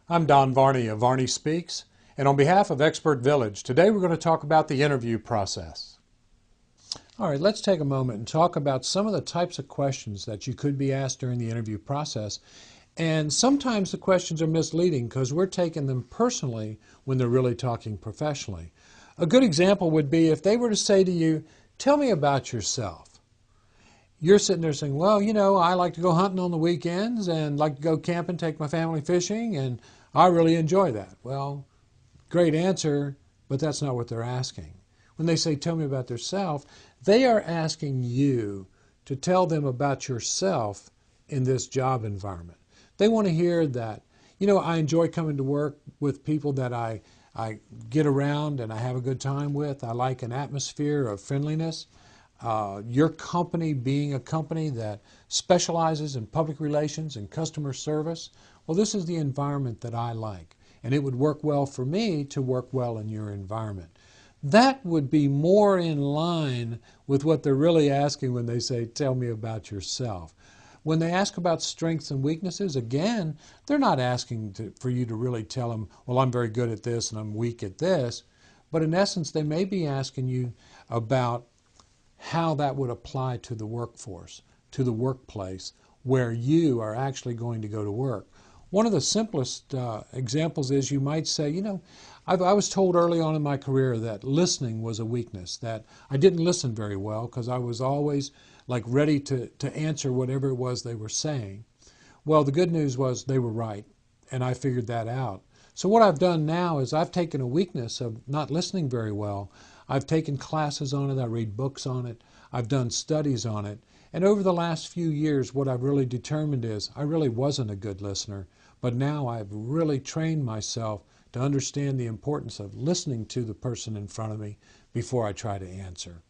I'm Don Varney of Varney Speaks, and on behalf of Expert Village, today we're going to talk about the interview process. All right, let's take a moment and talk about some of the types of questions that you could be asked during the interview process. And sometimes the questions are misleading because we're taking them personally when they're really talking professionally. A good example would be if they were to say to you, "Tell me about yourself." You're sitting there saying, "Well, I like to go hunting on the weekends and like to go camping, take my family fishing, and I really enjoy that." Well, great answer, but that's not what they're asking. When they say, "Tell me about yourself," they are asking you to tell them about yourself in this job environment. They want to hear that, I enjoy coming to work with people that I get around and I have a good time with. I like an atmosphere of friendliness. Your company being a company that specializes in public relations and customer service, well, this is the environment that I like, and it would work well for me to work well in your environment. That would be more in line with what they're really asking when they say, "Tell me about yourself." When they ask about strengths and weaknesses, again, they're not asking for you to really tell them, "Well, I'm very good at this and I'm weak at this." But in essence, they may be asking you about how that would apply to the workforce, to the workplace, where you are actually going to go to work. One of the simplest examples is you might say, I was told early on in my career that listening was a weakness, that I didn't listen very well because I was always like ready to answer whatever it was they were saying. Well, the good news was they were right, and I figured that out. So what I've done now is I've taken a weakness of not listening very well. I've taken classes on it, I read books on it, I've done studies on it, and over the last few years what I've really determined is I really wasn't a good listener, but now I've really trained myself to understand the importance of listening to the person in front of me before I try to answer.